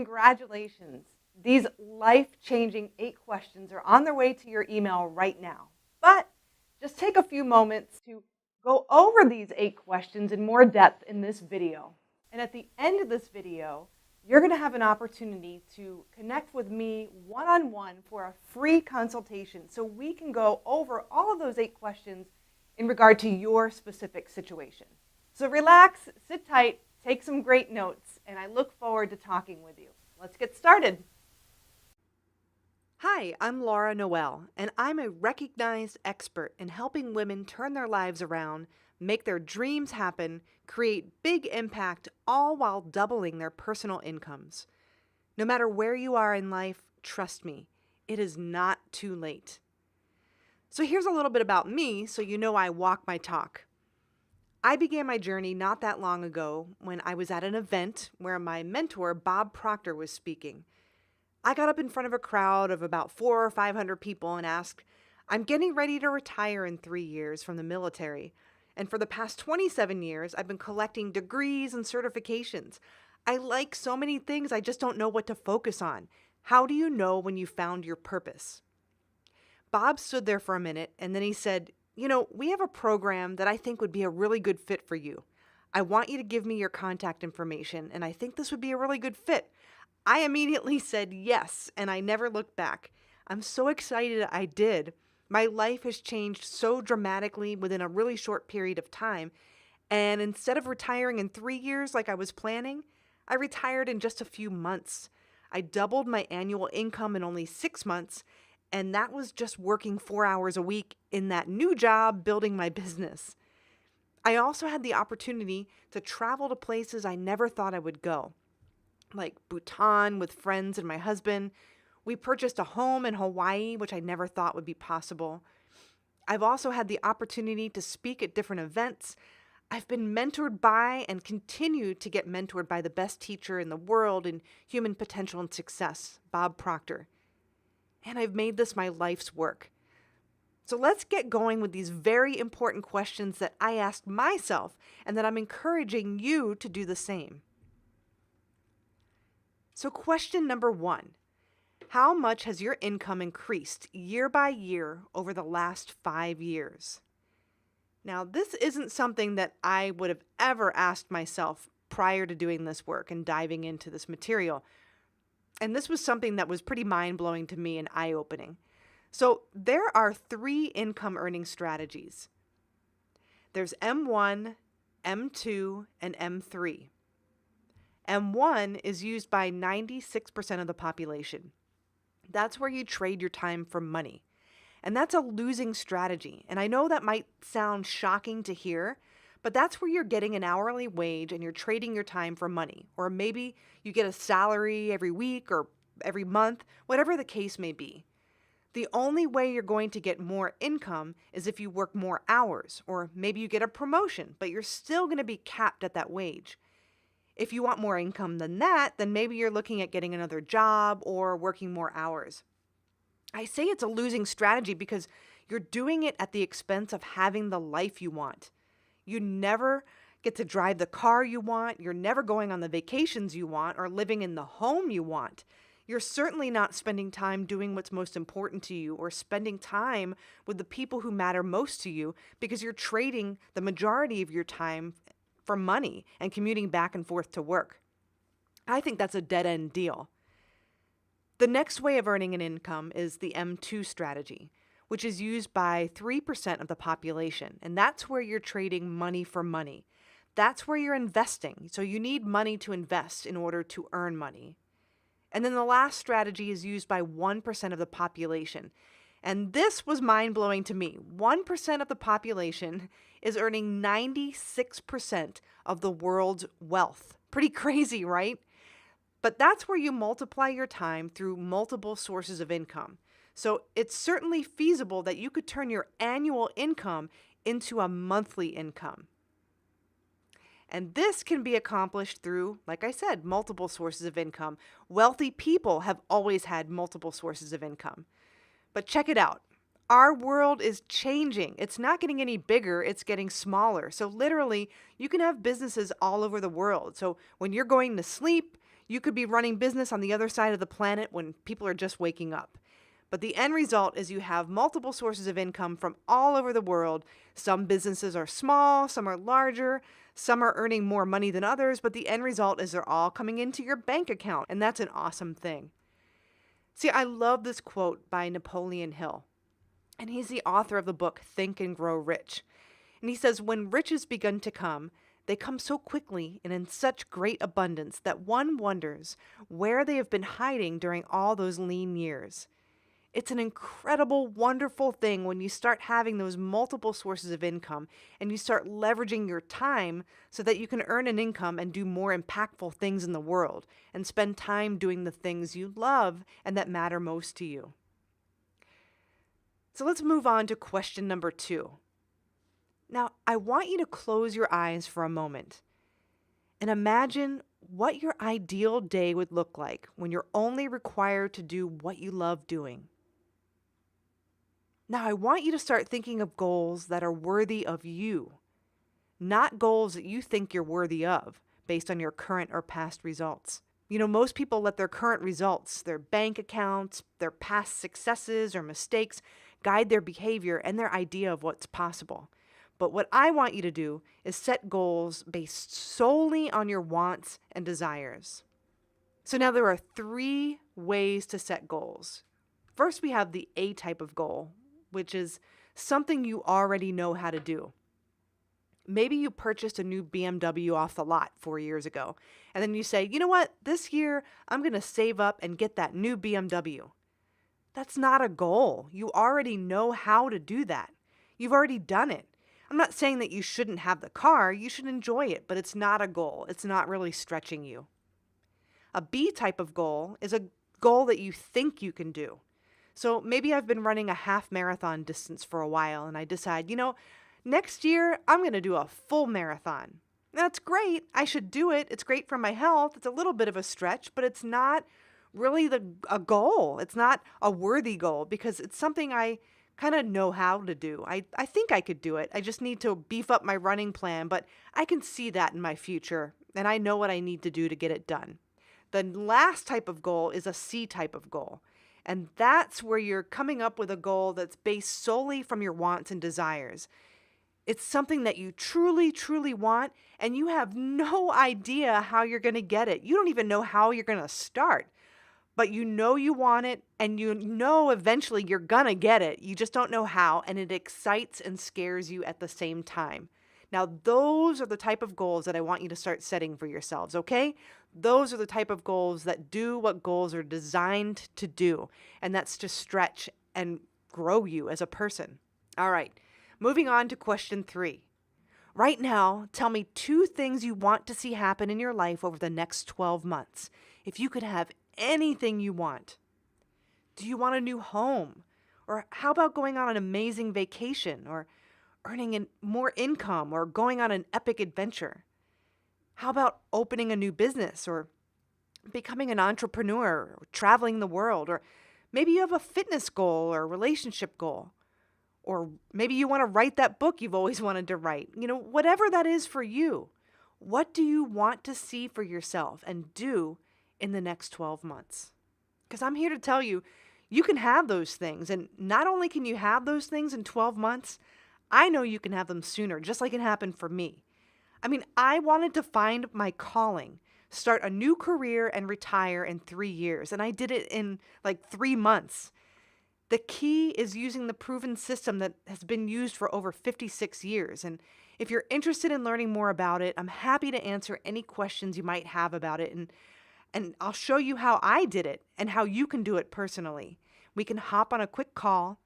congratulations. These life-changing 8 questions are on their way to your email right now. But just take a few moments to go over these 8 questions in more depth in this video. And at the end of this video, you're going to have an opportunity to connect with me one-on-one for a free consultation so we can go over all of those 8 questions in regard to your specific situation. So relax, sit tight, take some great notes, and I look forward to talking with you. Let's get started. Hi, I'm Laura Noel, and I'm a recognized expert in helping women turn their lives around, make their dreams happen, create big impact, all while doubling their personal incomes. No matter where you are in life, trust me, it is not too late. So here's a little bit about me so you know I walk my talk. I began my journey not that long ago when I was at an event where my mentor, Bob Proctor, was speaking. I got up in front of a crowd of about 400 or 500 people and asked, I'm getting ready to retire in 3 years from the military. And for the past 27 years, I've been collecting degrees and certifications. I like so many things, I just don't know what to focus on. How do you know when you found your purpose? Bob stood there for a minute and then he said, we have a program that I think would be a really good fit for you. I want you to give me your contact information, and I think this would be a really good fit. I immediately said yes, and I never looked back. I'm so excited I did. My life has changed so dramatically within a really short period of time, and instead of retiring in 3 years like I was planning, I retired in just a few months. I doubled my annual income in only 6 months, and that was just working 4 hours a week in that new job building my business. I also had the opportunity to travel to places I never thought I would go, like Bhutan with friends and my husband. We purchased a home in Hawaii, which I never thought would be possible. I've also had the opportunity to speak at different events. I've been mentored by and continue to get mentored by the best teacher in the world in human potential and success, Bob Proctor. And I've made this my life's work. So let's get going with these very important questions that I asked myself and that I'm encouraging you to do the same. So question number 1, how much has your income increased year by year over the last 5 years? Now, this isn't something that I would have ever asked myself prior to doing this work and diving into this material. And this was something that was pretty mind-blowing to me and eye-opening. So there are 3 income earning strategies. There's M1, M2, and M3. M1 is used by 96% of the population. That's where you trade your time for money. And that's a losing strategy. And I know that might sound shocking to hear, but that's where you're getting an hourly wage and you're trading your time for money. Or maybe you get a salary every week or every month, whatever the case may be. The only way you're going to get more income is if you work more hours, or maybe you get a promotion, but you're still going to be capped at that wage. If you want more income than that, then maybe you're looking at getting another job or working more hours. I say it's a losing strategy because you're doing it at the expense of having the life you want. You never get to drive the car you want. You're never going on the vacations you want or living in the home you want. You're certainly not spending time doing what's most important to you or spending time with the people who matter most to you because you're trading the majority of your time for money and commuting back and forth to work. I think that's a dead-end deal. The next way of earning an income is the M2 strategy, which is used by 3% of the population. And that's where you're trading money for money. That's where you're investing. So you need money to invest in order to earn money. And then the last strategy is used by 1% of the population. And this was mind-blowing to me. 1% of the population is earning 96% of the world's wealth. Pretty crazy, right? But that's where you multiply your time through multiple sources of income. So it's certainly feasible that you could turn your annual income into a monthly income. And this can be accomplished through, like I said, multiple sources of income. Wealthy people have always had multiple sources of income. But check it out. Our world is changing. It's not getting any bigger, it's getting smaller. So literally, you can have businesses all over the world. So when you're going to sleep, You could be running business on the other side of the planet when people are just waking up. But the end result is you have multiple sources of income from all over the world. Some businesses are small, some are larger, some are earning more money than others, but the end result is they're all coming into your bank account, and that's an awesome thing. See, I love this quote by Napoleon Hill, and he's the author of the book Think and Grow Rich. And he says, when riches begin to come, they come so quickly and in such great abundance that one wonders where they have been hiding during all those lean years. It's an incredible, wonderful thing when you start having those multiple sources of income and you start leveraging your time so that you can earn an income and do more impactful things in the world and spend time doing the things you love and that matter most to you. So let's move on to question number 2. Now, I want you to close your eyes for a moment and imagine what your ideal day would look like when you're only required to do what you love doing. Now, I want you to start thinking of goals that are worthy of you, not goals that you think you're worthy of based on your current or past results. You know, most people let their current results, their bank accounts, their past successes or mistakes guide their behavior and their idea of what's possible. But what I want you to do is set goals based solely on your wants and desires. So now there are 3 ways to set goals. First, we have the A type of goal, which is something you already know how to do. Maybe you purchased a new BMW off the lot 4 years ago, and then you say, you know what, this year I'm going to save up and get that new BMW. That's not a goal. You already know how to do that. You've already done it. I'm not saying that you shouldn't have the car, you should enjoy it, but it's not a goal. It's not really stretching you. A B type of goal is a goal that you think you can do. So maybe I've been running a half marathon distance for a while and I decide, next year I'm going to do a full marathon. That's great. I should do it. It's great for my health. It's a little bit of a stretch, but it's not really a goal. It's not a worthy goal because it's something I kind of know how to do. I think I could do it. I just need to beef up my running plan, but I can see that in my future and I know what I need to do to get it done. The last type of goal is a C type of goal. And that's where you're coming up with a goal that's based solely from your wants and desires. It's something that you truly, truly want, and you have no idea how you're going to get it. You don't even know how you're going to start. But you know you want it, and you know eventually you're going to get it. You just don't know how, and it excites and scares you at the same time. Now, those are the type of goals that I want you to start setting for yourselves, okay? Those are the type of goals that do what goals are designed to do, and that's to stretch and grow you as a person. All right, moving on to question 3. Right now, tell me 2 things you want to see happen in your life over the next 12 months. If you could have anything you want. Do you want a new home? Or how about going on an amazing vacation? Or earning more income? Or going on an epic adventure? How about opening a new business? Or becoming an entrepreneur? Or traveling the world? Or maybe you have a fitness goal or a relationship goal. Or maybe you want to write that book you've always wanted to write. Whatever that is for you. What do you want to see for yourself and do in the next 12 months? Because I'm here to tell you, you can have those things. And not only can you have those things in 12 months, I know you can have them sooner, just like it happened for me. I wanted to find my calling, start a new career and retire in 3 years. And I did it in 3 months. The key is using the proven system that has been used for over 56 years. And if you're interested in learning more about it, I'm happy to answer any questions you might have about it. And I'll show you how I did it and how you can do it personally. We can hop on a quick call.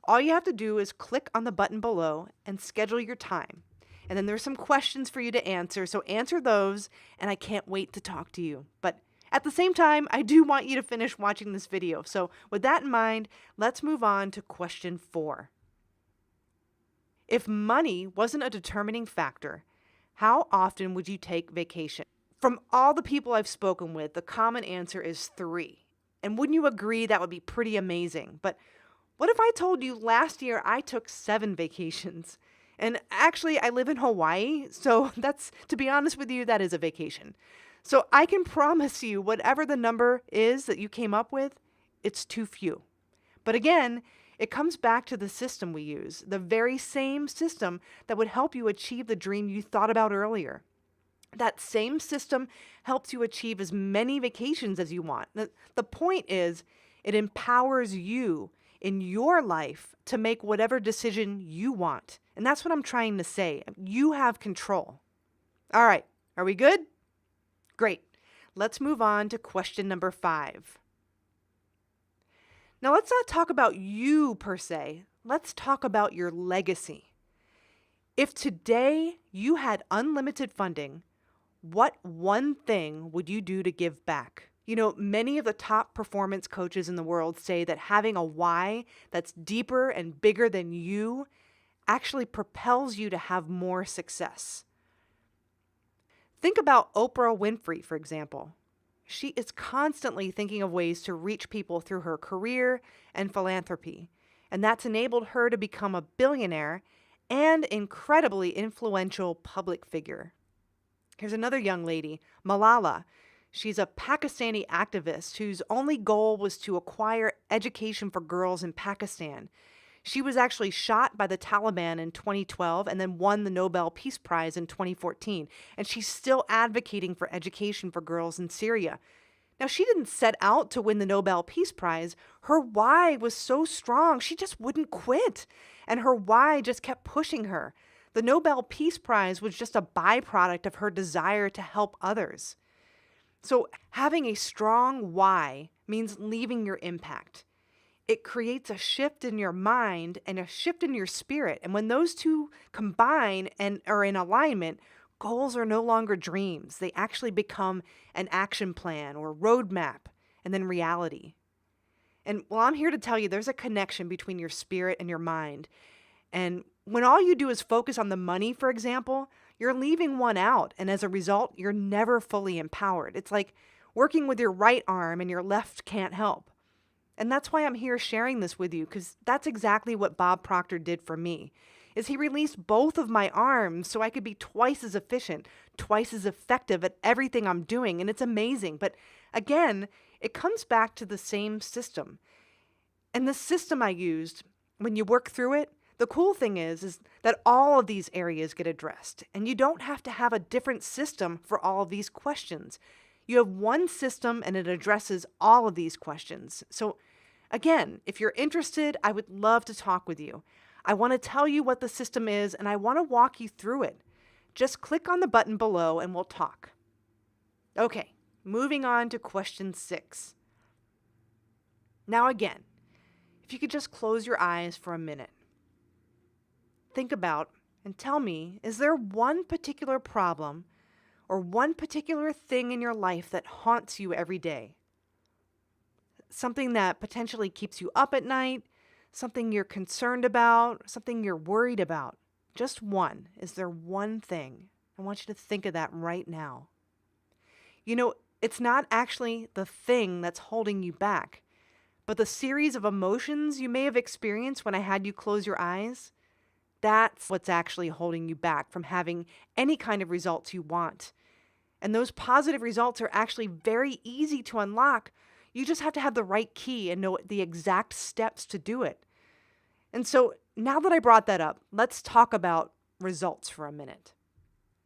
All you have to do is click on the button below and schedule your time. And then there's some questions for you to answer. So answer those, and I can't wait to talk to you. But at the same time, I do want you to finish watching this video. So with that in mind, let's move on to question 4. If money wasn't a determining factor, how often would you take vacation? From all the people I've spoken with, the common answer is 3. And wouldn't you agree that would be pretty amazing? But what if I told you last year I took 7 vacations? And actually, I live in Hawaii, so to be honest with you, that is a vacation. So I can promise you, whatever the number is that you came up with, it's too few. But again, it comes back to the system we use, the very same system that would help you achieve the dream you thought about earlier. That same system helps you achieve as many vacations as you want. The point is, it empowers you in your life to make whatever decision you want. And that's what I'm trying to say. You have control. All right, are we good? Great. Let's move on to question number 5. Now, let's not talk about you per se. Let's talk about your legacy. If today you had unlimited funding, what one thing would you do to give back? You know, many of the top performance coaches in the world say that having a why that's deeper and bigger than you actually propels you to have more success. Think about Oprah Winfrey, for example. She is constantly thinking of ways to reach people through her career and philanthropy, and that's enabled her to become a billionaire and incredibly influential public figure. Here's another young lady, Malala. She's a Pakistani activist whose only goal was to acquire education for girls in Pakistan. She was actually shot by the Taliban in 2012 and then won the Nobel Peace Prize in 2014. And she's still advocating for education for girls in Syria. Now, she didn't set out to win the Nobel Peace Prize. Her why was so strong, she just wouldn't quit. And her why just kept pushing her. The Nobel Peace Prize was just a byproduct of her desire to help others. So having a strong why means leaving your impact. It creates a shift in your mind and a shift in your spirit. And when those two combine and are in alignment, goals are no longer dreams. They actually become an action plan or roadmap and then reality. And well, I'm here to tell you there's a connection between your spirit and your mind. And when all you do is focus on the money, for example, you're leaving one out. And as a result, you're never fully empowered. It's like working with your right arm and your left can't help. And that's why I'm here sharing this with you, because that's exactly what Bob Proctor did for me, is he released both of my arms so I could be twice as efficient, twice as effective at everything I'm doing. And it's amazing. But again, it comes back to the same system. And the system I used, when you work through it, the cool thing is that all of these areas get addressed. And you don't have to have a different system for all of these questions. You have one system and it addresses all of these questions. So again, if you're interested, I would love to talk with you. I want to tell you what the system is and I want to walk you through it. Just click on the button below and we'll talk. Okay, moving on to question 6. Now again, if you could just close your eyes for a minute. Think about and tell me, is there one particular problem or one particular thing in your life that haunts you every day? Something that potentially keeps you up at night, something you're concerned about, something you're worried about. Just one. Is there one thing? I want you to think of that right now. You know, it's not actually the thing that's holding you back, but the series of emotions you may have experienced when I had you close your eyes. That's what's actually holding you back from having any kind of results you want. And those positive results are actually very easy to unlock. You just have to have the right key and know the exact steps to do it. And so now that I brought that up, let's talk about results for a minute.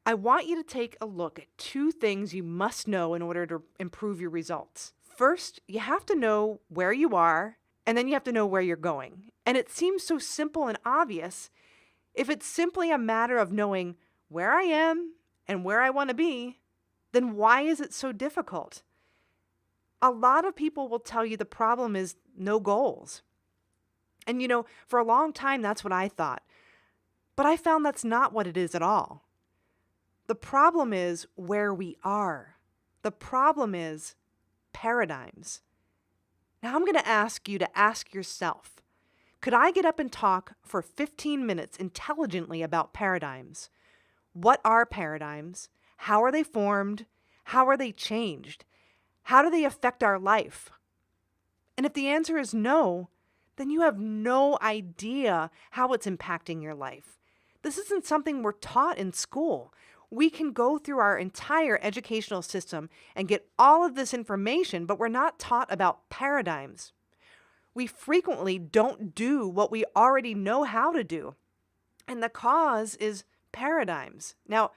I want you to take a look at 2 things you must know in order to improve your results. First, you have to know where you are, and then you have to know where you're going. And it seems so simple and obvious. If it's simply a matter of knowing where I am and where I want to be, then why is it so difficult? A lot of people will tell you the problem is no goals. And you know, for a long time, that's what I thought. But I found that's not what it is at all. The problem is where we are. The problem is paradigms. Now I'm going to ask you to ask yourself, could I get up and talk for 15 minutes intelligently about paradigms? What are paradigms? How are they formed? How are they changed? How do they affect our life? And if the answer is no, then you have no idea how it's impacting your life. This isn't something we're taught in school. We can go through our entire educational system and get all of this information, but we're not taught about paradigms. We frequently don't do what we already know how to do. And the cause is paradigms. Now,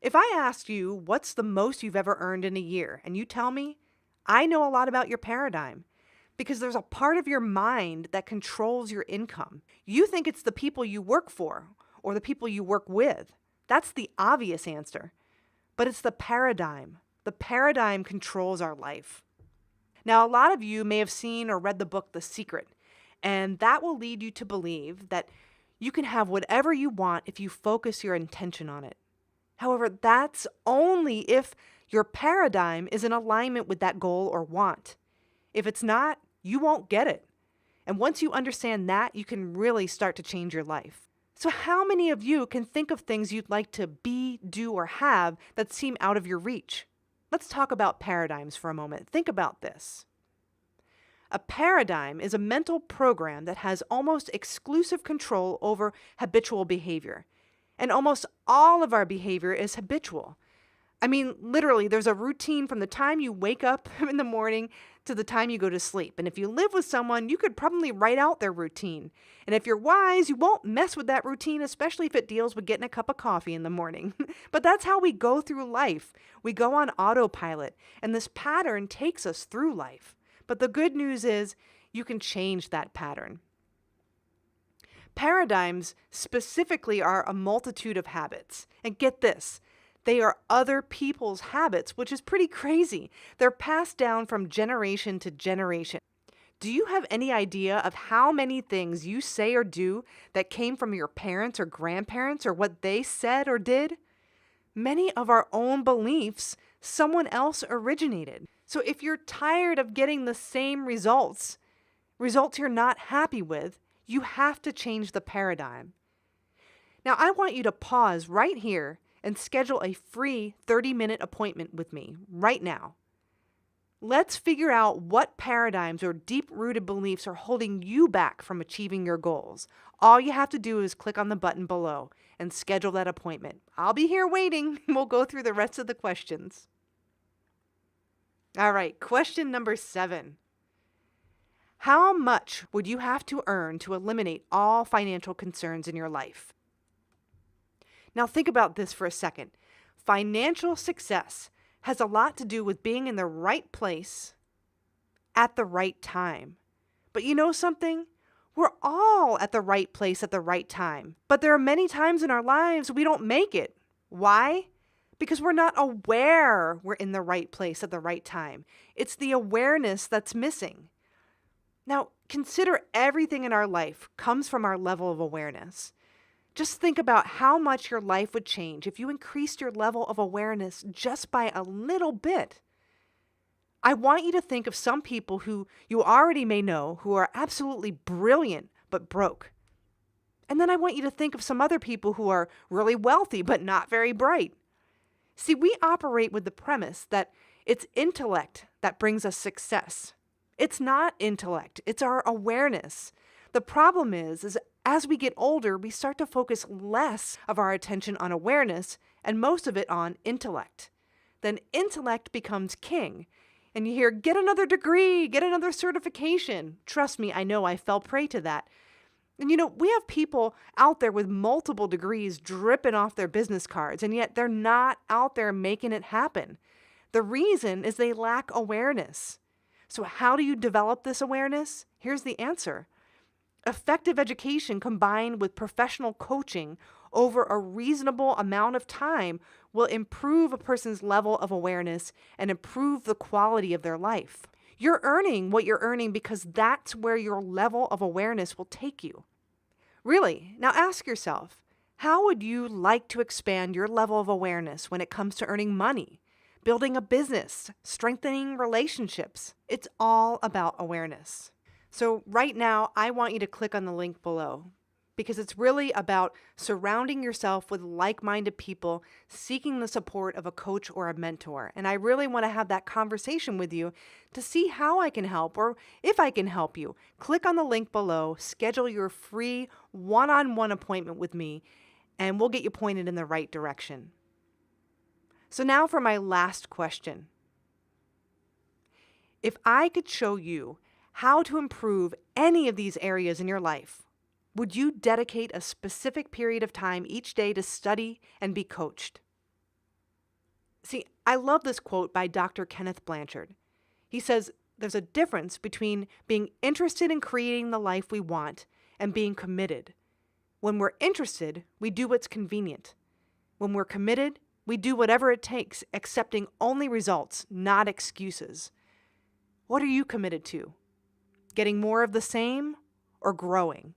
if I asked you what's the most you've ever earned in a year, and you tell me, I know a lot about your paradigm because there's a part of your mind that controls your income. You think it's the people you work for or the people you work with. That's the obvious answer. But it's the paradigm. The paradigm controls our life. Now, a lot of you may have seen or read the book The Secret, and that will lead you to believe that you can have whatever you want if you focus your intention on it. However, that's only if your paradigm is in alignment with that goal or want. If it's not, you won't get it. And once you understand that, you can really start to change your life. So how many of you can think of things you'd like to be, do, or have that seem out of your reach? Let's talk about paradigms for a moment. Think about this. A paradigm is a mental program that has almost exclusive control over habitual behavior. And almost all of our behavior is habitual. I mean, literally, there's a routine from the time you wake up in the morning to the time you go to sleep. And if you live with someone, you could probably write out their routine. And if you're wise, you won't mess with that routine, especially if it deals with getting a cup of coffee in the morning. But that's how we go through life. We go on autopilot, and this pattern takes us through life. But the good news is you can change that pattern. Paradigms specifically are a multitude of habits. And get this, they are other people's habits, which is pretty crazy. They're passed down from generation to generation. Do you have any idea of how many things you say or do that came from your parents or grandparents or what they said or did? Many of our own beliefs, someone else originated. So if you're tired of getting the same results you're not happy with, you have to change the paradigm. Now, I want you to pause right here and schedule a free 30-minute appointment with me right now. Let's figure out what paradigms or deep-rooted beliefs are holding you back from achieving your goals. All you have to do is click on the button below and schedule that appointment. I'll be here waiting. We'll go through the rest of the questions. All right, question number 7. How much would you have to earn to eliminate all financial concerns in your life? Now think about this for a second. Financial success has a lot to do with being in the right place at the right time. But you know something? We're all at the right place at the right time. But there are many times in our lives we don't make it. Why? Because we're not aware we're in the right place at the right time. It's the awareness that's missing. Now, consider everything in our life comes from our level of awareness. Just think about how much your life would change if you increased your level of awareness just by a little bit. I want you to think of some people who you already may know who are absolutely brilliant but broke. And then I want you to think of some other people who are really wealthy but not very bright. See, we operate with the premise that it's intellect that brings us success. It's not intellect, it's our awareness. The problem is as we get older, we start to focus less of our attention on awareness and most of it on intellect. Then intellect becomes king. And you hear, get another degree, get another certification. Trust me, I know I fell prey to that. And we have people out there with multiple degrees dripping off their business cards, and yet they're not out there making it happen. The reason is they lack awareness. So how do you develop this awareness? Here's the answer. Effective education combined with professional coaching over a reasonable amount of time will improve a person's level of awareness and improve the quality of their life. You're earning what you're earning because that's where your level of awareness will take you. Really, now ask yourself, how would you like to expand your level of awareness when it comes to earning money, building a business, strengthening relationships? It's all about awareness. So right now, I want you to click on the link below because it's really about surrounding yourself with like-minded people, seeking the support of a coach or a mentor. And I really want to have that conversation with you to see how I can help or if I can help you. Click on the link below, schedule your free one-on-one appointment with me, and we'll get you pointed in the right direction. So now for my last question. If I could show you how to improve any of these areas in your life, would you dedicate a specific period of time each day to study and be coached? See, I love this quote by Dr. Kenneth Blanchard. He says, there's a difference between being interested in creating the life we want and being committed. When we're interested, we do what's convenient. When we're committed, we do whatever it takes, accepting only results, not excuses. What are you committed to? Getting more of the same or growing?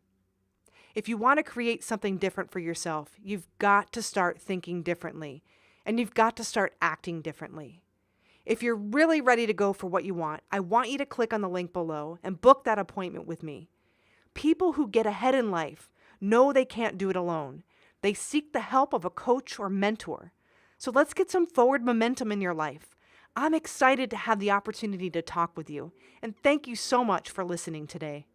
If you want to create something different for yourself, you've got to start thinking differently, and you've got to start acting differently. If you're really ready to go for what you want, I want you to click on the link below and book that appointment with me. People who get ahead in life know they can't do it alone. They seek the help of a coach or mentor. So let's get some forward momentum in your life. I'm excited to have the opportunity to talk with you, and thank you so much for listening today.